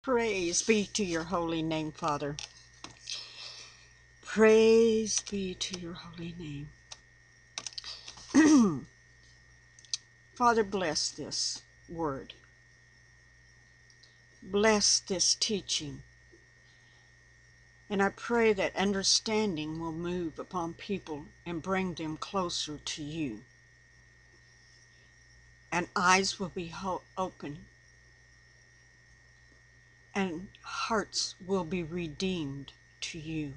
Praise be to your holy name, Father. Praise be to your holy name. Father, bless this word. Bless this teaching. And I pray that understanding will move upon people and bring them closer to you. And eyes will be open. And hearts will be redeemed to you.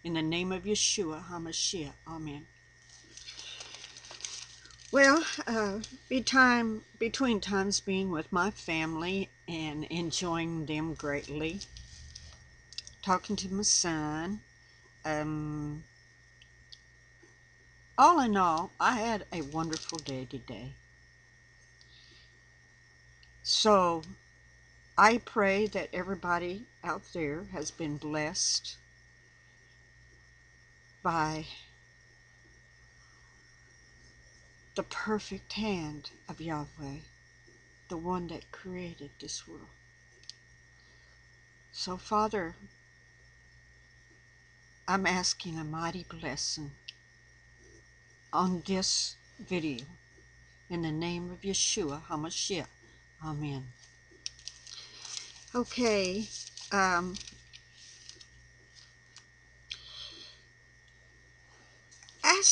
In the name of Yeshua HaMashiach. Amen. Well, between times being with my family and enjoying them greatly, talking to my son, all in all, I had a wonderful day today. So, I pray that everybody out there has been blessed by the perfect hand of Yahweh, the one that created this world. So, Father, I'm asking a mighty blessing on this video in the name of Yeshua HaMashiach. Amen. Okay, as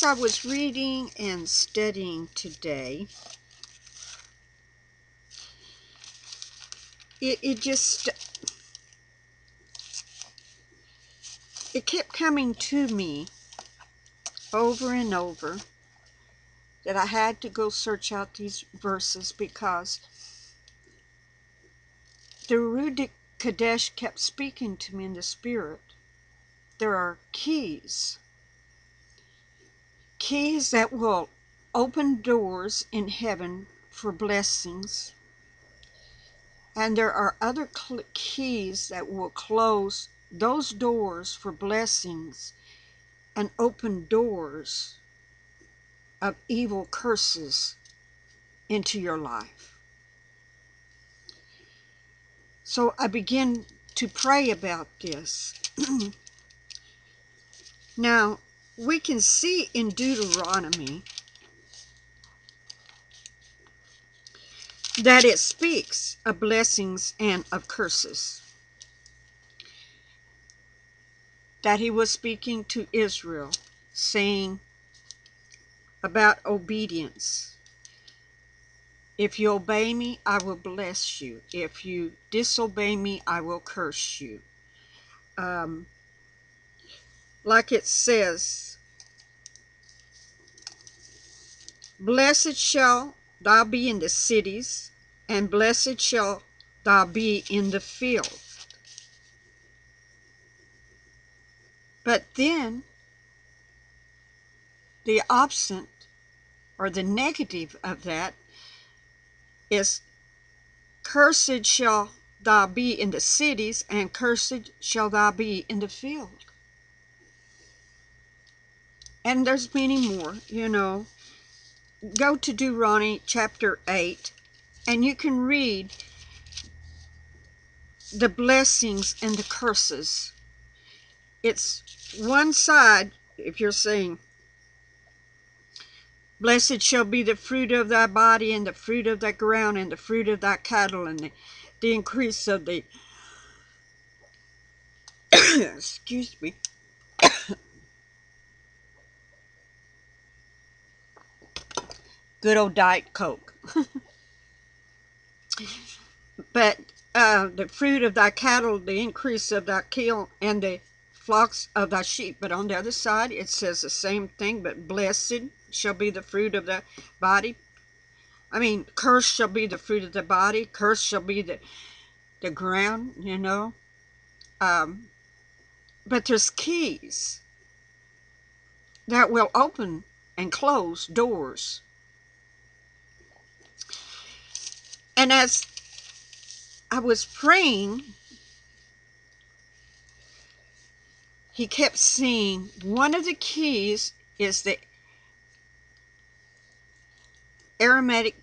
I was reading and studying today, it kept coming to me over and over that I had to go search out these verses because the Ruach Kadesh kept speaking to me in the spirit. There are keys that will open doors in heaven for blessings, and there are other keys that will close those doors for blessings and open doors of evil curses into your life. So I begin to pray about this. Now, we can see in Deuteronomy that it speaks of blessings and of curses. That he was speaking to Israel, saying about obedience. If you obey me, I will bless you. If you disobey me, I will curse you. Like it says, blessed shall thou be in the cities, and blessed shall thou be in the field. But then, the opposite, or the negative of that, is cursed shall thou be in the cities, and cursed shall thou be in the field. And there's many more, Go to Deuteronomy chapter 8, and you can read the blessings and the curses. It's one side, if you're saying, blessed shall be the fruit of thy body, and the fruit of thy ground, and the fruit of thy cattle, and the increase of the excuse me, good old Diet Coke. But the fruit of thy cattle, the increase of thy kill, and the flocks of thy sheep. But on the other side, it says the same thing, but blessed shall be the fruit of the body. Cursed shall be the fruit of the body. Cursed shall be the ground, But there's keys that will open and close doors. And as I was praying, he kept saying one of the keys is the Aaronic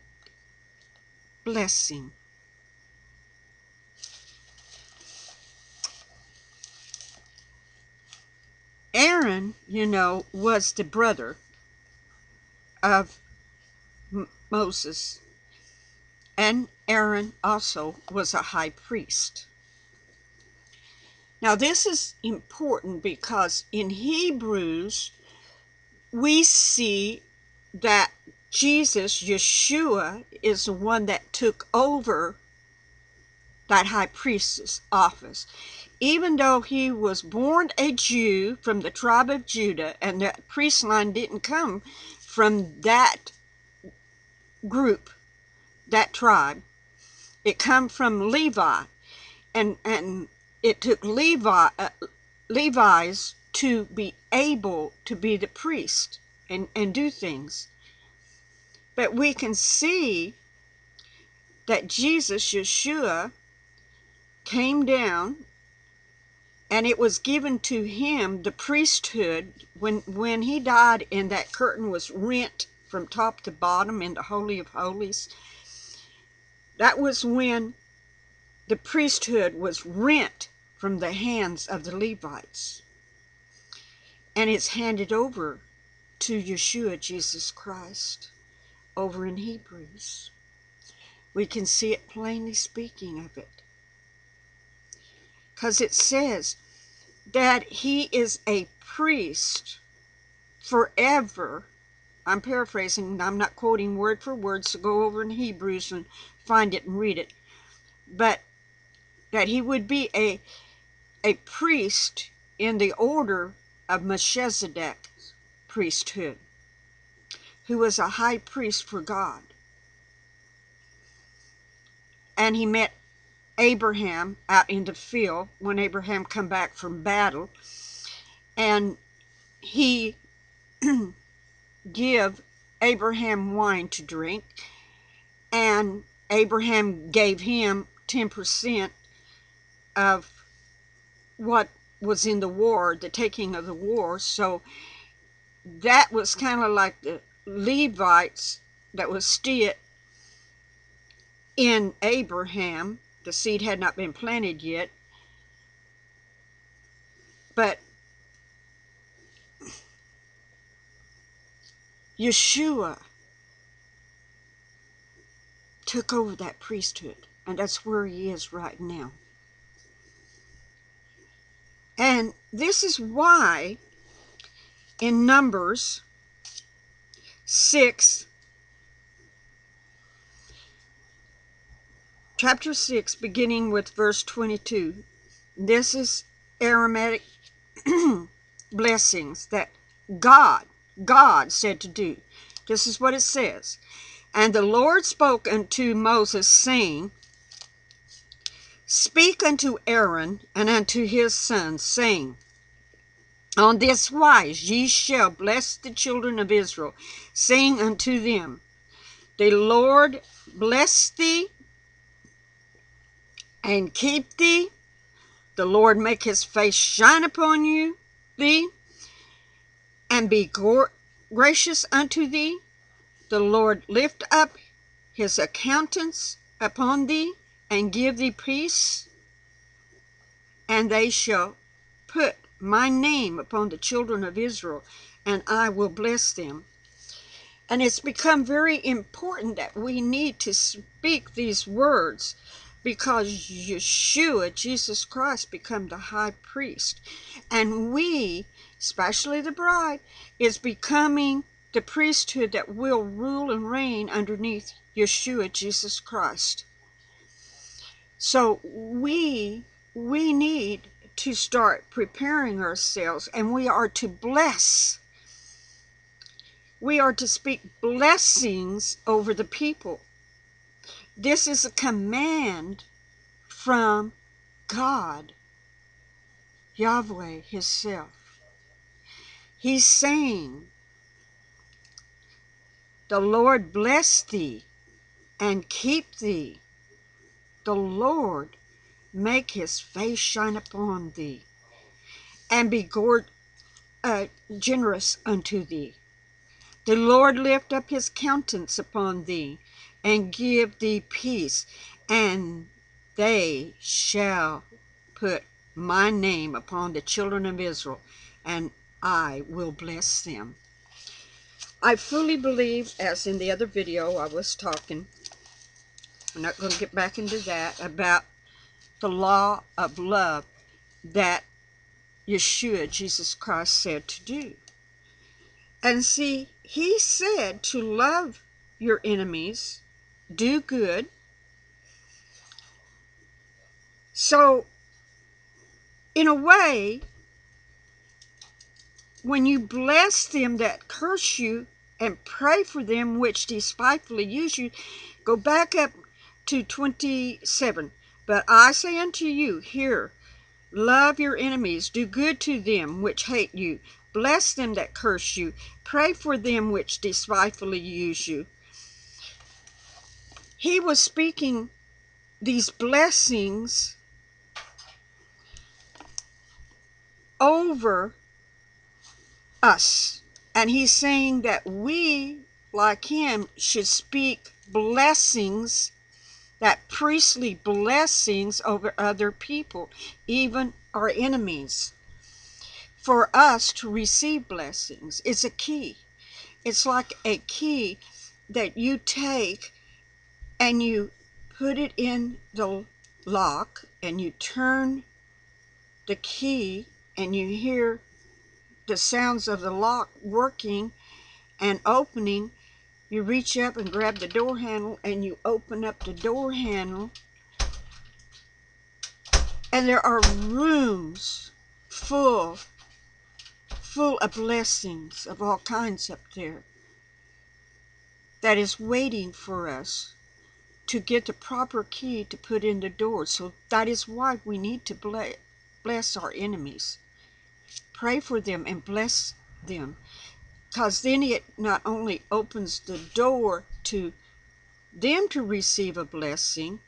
Blessing. Aaron, was the brother of Moses, and Aaron also was a high priest. Now this is important because in Hebrews we see that Jesus, Yeshua, is the one that took over that high priest's office. Even though he was born a Jew from the tribe of Judah, and the priest line didn't come from that group, that tribe, it come from Levi, and it took Levi's to be able to be the priest and do things. But we can see that Jesus, Yeshua, came down, and it was given to him the priesthood when he died, and that curtain was rent from top to bottom in the Holy of Holies. That was when the priesthood was rent from the hands of the Levites, and it's handed over to Yeshua, Jesus Christ, over in Hebrews. We can see it plainly speaking of it, because it says that he is a priest forever. I'm paraphrasing, I'm not quoting word for word, so go over in Hebrews and find it and read it. But that he would be a priest in the order of Melchizedek's priesthood, who was a high priest for God. And he met Abraham out in the field when Abraham come back from battle, and he give Abraham wine to drink, and Abraham gave him 10% of what was in the war, the taking of the war. So that was kind of like the Levites that was still in Abraham. The seed had not been planted yet, but Yeshua took over that priesthood, and that's where he is right now. And this is why in Numbers 6, chapter 6, beginning with verse 22, this is Aaronic blessings that God said to do. This is what it says. And the Lord spoke unto Moses, saying, Speak unto Aaron and unto his sons, saying, On this wise ye shall bless the children of Israel, saying unto them, The Lord bless thee and keep thee. The Lord make his face shine upon thee, and be gracious unto thee. The Lord lift up his countenance upon thee, and give thee peace. And they shall put my name upon the children of Israel, and I will bless them. And it's become very important that we need to speak these words, because Yeshua, Jesus Christ, become the high priest. And we, especially the bride, is becoming the priesthood that will rule and reign underneath Yeshua, Jesus Christ. So we need to start preparing ourselves, and we are to bless. We are to speak blessings over the people. This is a command from God, Yahweh himself. He's saying, The Lord bless thee and keep thee. The Lord make his face shine upon thee, and be generous unto thee. The Lord lift up his countenance upon thee, and give thee peace. And they shall put my name upon the children of Israel, and I will bless them. I fully believe, as in the other video I was talking, I'm not going to get back into that, about the law of love that Yeshua, Jesus Christ, said to do. And see, he said to love your enemies, do good. So, in a way, when you bless them that curse you and pray for them which despitefully use you, go back up to 27. But I say unto you, here, love your enemies, do good to them which hate you, bless them that curse you, pray for them which despitefully use you. He was speaking these blessings over us. And he's saying that we, like him, should speak blessings, that priestly blessings over other people, even our enemies, for us to receive blessings. It's a key. It's like a key that you take and you put it in the lock and you turn the key and you hear the sounds of the lock working and opening. You reach up and grab the door handle and you open up the door handle, and there are rooms full of blessings of all kinds up there that is waiting for us to get the proper key to put in the door. So that is why we need to bless our enemies. Pray for them and bless them, because then it not only opens the door to them to receive a blessing,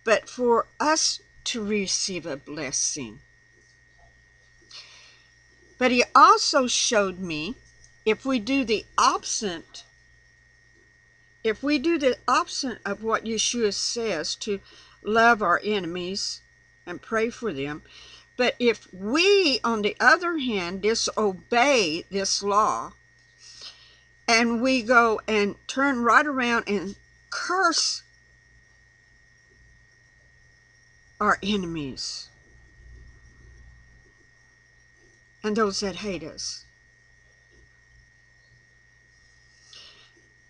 but for us to receive a blessing. But he also showed me, if we do the opposite of what Yeshua says, to love our enemies and pray for them, but if we, on the other hand, disobey this law, and we go and turn right around and curse our enemies and those that hate us.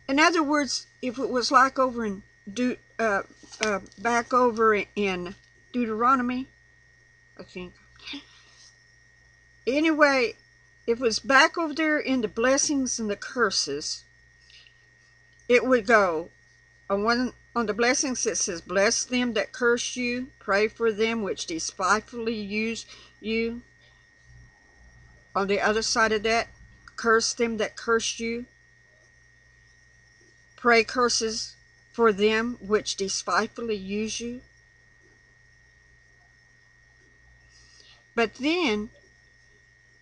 In other words, if it was like over in back over in Deuteronomy, I think. Anyway, if it was back over there in the blessings and the curses, it would go on the blessings. It says, bless them that curse you, pray for them which despitefully use you. On the other side of that, curse them that curse you, pray curses for them which despitefully use you. But then,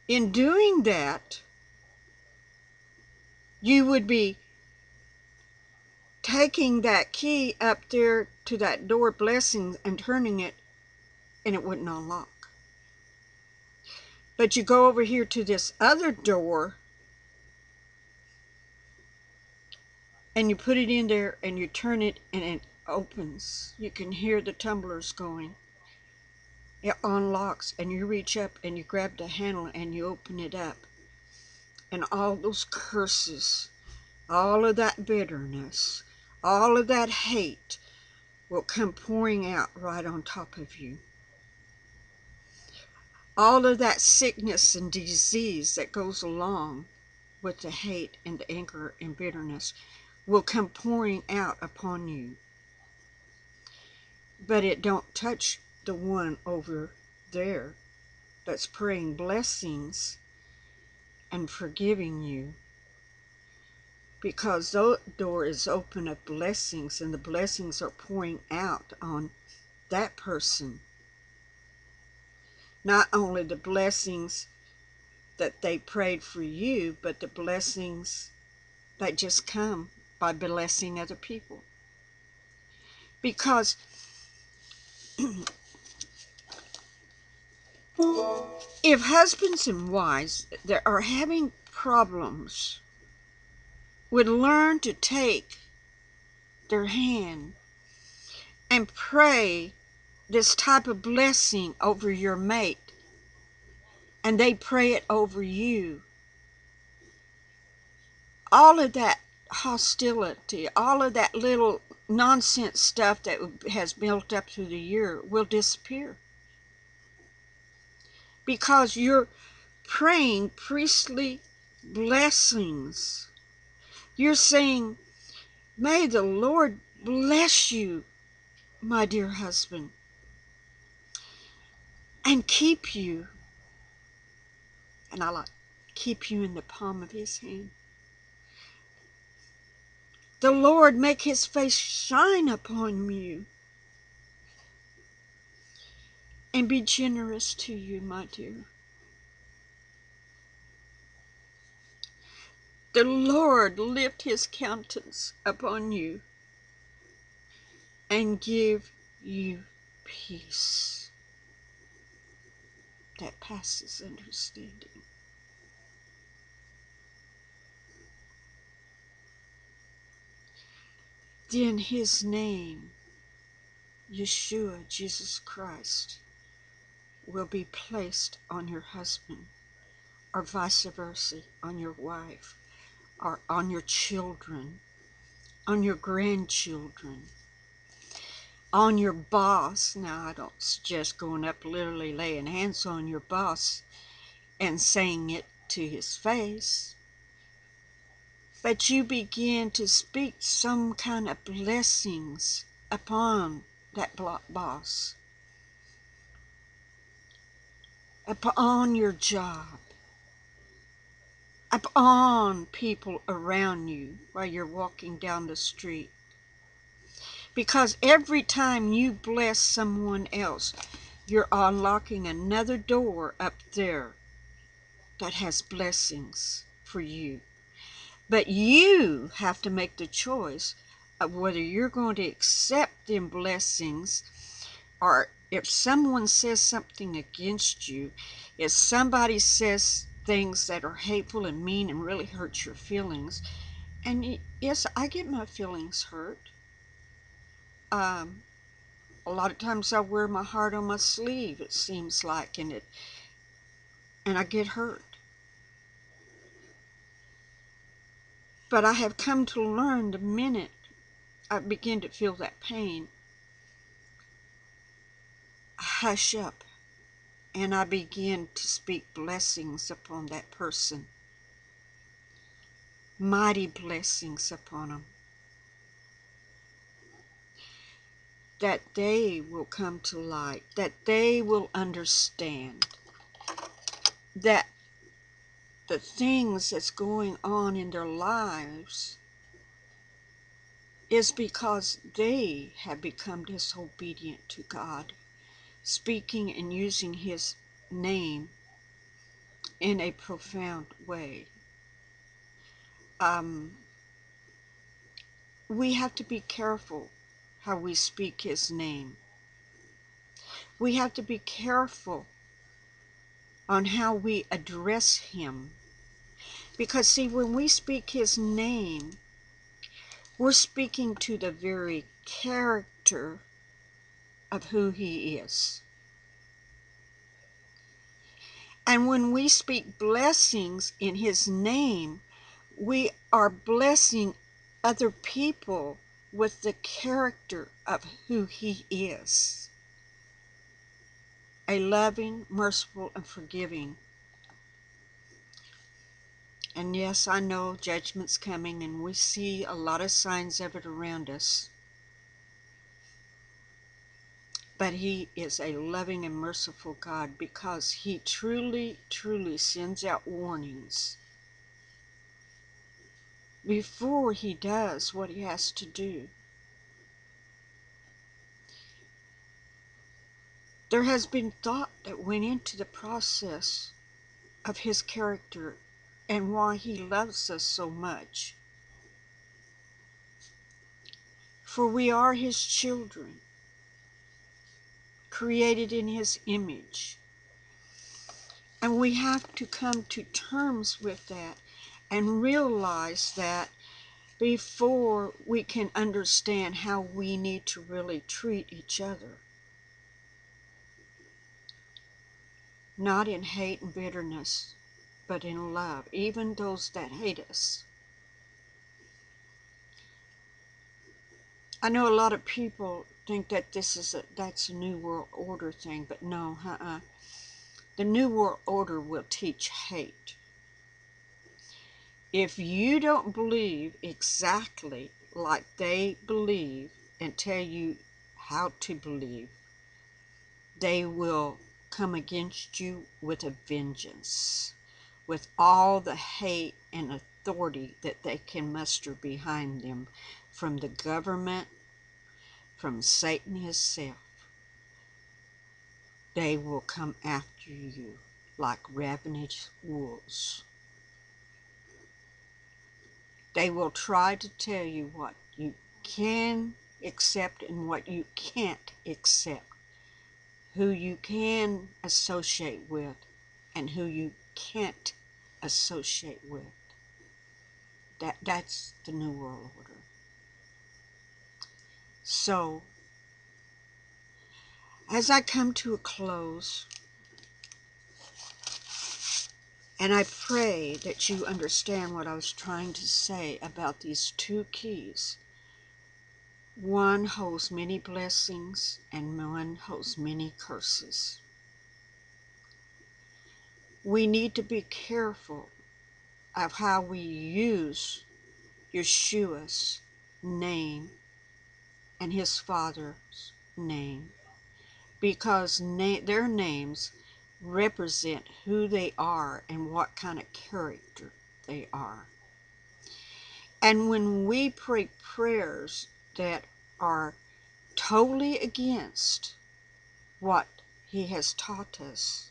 in doing that, you would be taking that key up there to that door blessing and turning it, and it wouldn't unlock. But you go over here to this other door and you put it in there and you turn it and it opens. You can hear the tumblers going. It unlocks, and you reach up and you grab the handle and you open it up. And all those curses, all of that bitterness, all of that hate will come pouring out right on top of you. All of that sickness and disease that goes along with the hate and the anger and bitterness will come pouring out upon you. But it don't touch the one over there that's praying blessings and forgiving you, because the door is open of blessings, and the blessings are pouring out on that person. Not only the blessings that they prayed for you, but the blessings that just come by blessing other people. Because If husbands and wives that are having problems would learn to take their hand and pray this type of blessing over your mate, and they pray it over you, all of that hostility, all of that little nonsense stuff that has built up through the year will disappear. Because you're praying priestly blessings. You're saying, may the Lord bless you, my dear husband, and keep you. And I like keep you in the palm of his hand. The Lord make his face shine upon you and be generous to you, my dear. The Lord lift his countenance upon you and give you peace that passes understanding. Then his name, Yeshua, Jesus Christ, will be placed on your husband, or vice versa, on your wife, or on your children, on your grandchildren, on your boss. Now, I don't suggest going up literally laying hands on your boss and saying it to his face, but you begin to speak some kind of blessings upon that boss, upon your job, upon people around you while you're walking down the street. Because every time you bless someone else, you're unlocking another door up there that has blessings for you. But you have to make the choice of whether you're going to accept them blessings, or if someone says something against you, if somebody says things that are hateful and mean and really hurt your feelings. And yes, I get my feelings hurt. A lot of times I wear my heart on my sleeve, it seems like, and I get hurt. But I have come to learn the minute I begin to feel that pain, I hush up and I begin to speak blessings upon that person. Mighty blessings upon them. That they will come to light, that they will understand that the things that's going on in their lives is because they have become disobedient to God, speaking and using his name in a profound way. We have to be careful how we speak his name. We have to be careful on how we address him. Because see, when we speak his name, we're speaking to the very character of who he is. And when we speak blessings in his name, we are blessing other people with the character of who he is. A loving, merciful, and forgiving. And yes, I know judgment's coming, and we see a lot of signs of it around us. But he is a loving and merciful God, because he truly, truly sends out warnings before he does what he has to do. There has been thought that went into the process of his character and why he loves us so much. For we are his children, created in his image. And we have to come to terms with that and realize that before we can understand how we need to really treat each other. Not in hate and bitterness, but in love, even those that hate us. I know a lot of people think that that's a New World Order thing, but no, The New World Order will teach hate. If you don't believe exactly like they believe and tell you how to believe, they will come against you with a vengeance, with all the hate and authority that they can muster behind them from the government, from Satan himself. They will come after you like ravenous wolves. They will try to tell you what you can accept and what you can't accept, who you can associate with and who you can't associate with. That's the New World Order. So, as I come to a close, and I pray that you understand what I was trying to say about these two keys. One holds many blessings and one holds many curses. We need to be careful of how we use Yeshua's name and his Father's name, because their names represent who they are and what kind of character they are. And when we pray prayers that are totally against what he has taught us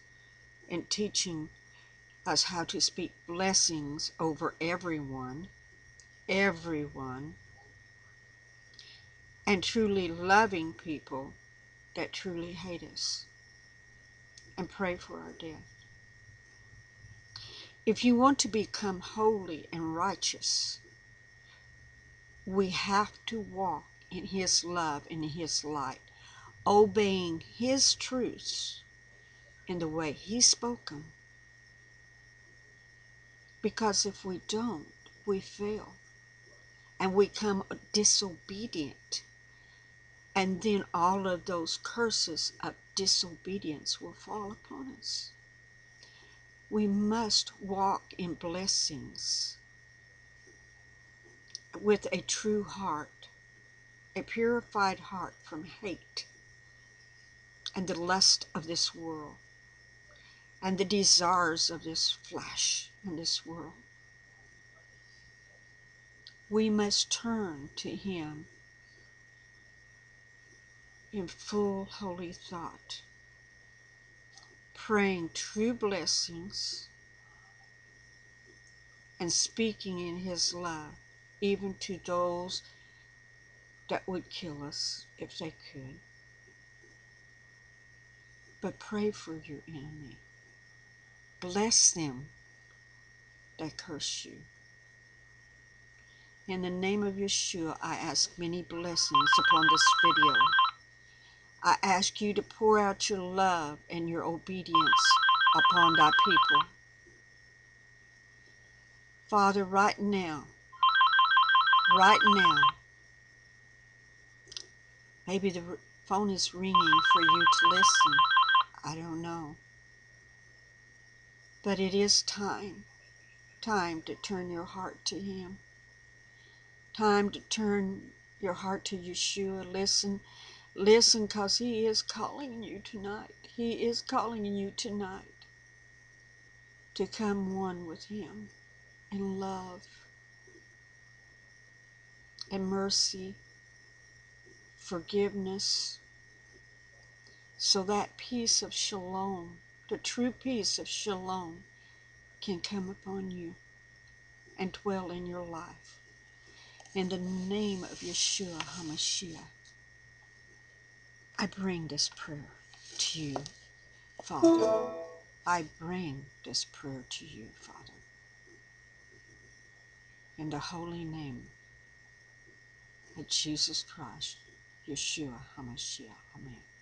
in teaching us how to speak blessings over everyone, and truly loving people that truly hate us, and pray for our death. If you want to become holy and righteous, we have to walk in his love and in his light, obeying his truths in the way he spoke them. Because if we don't, we fail. And we become disobedient. And then all of those curses of disobedience will fall upon us. We must walk in blessings with a true heart, a purified heart from hate and the lust of this world and the desires of this flesh and this world. We must turn to him in full holy thought, praying true blessings and speaking in his love, even to those that would kill us if they could. But pray for your enemy. Bless them that curse you. In the name of Yeshua, I ask many blessings upon this video. I ask you to pour out your love and your obedience upon thy people. Father, right now, maybe the phone is ringing for you to listen. I don't know. But it is time to turn your heart to him. Time to turn your heart to Yeshua. Listen, because he is calling you tonight. He is calling you tonight to come one with him in love and mercy, forgiveness, so that peace of shalom, the true peace of shalom, can come upon you and dwell in your life. In the name of Yeshua HaMashiach, I bring this prayer to you, Father. I bring this prayer to you, Father, in the holy name of Jesus Christ, Yeshua HaMashiach. Amen.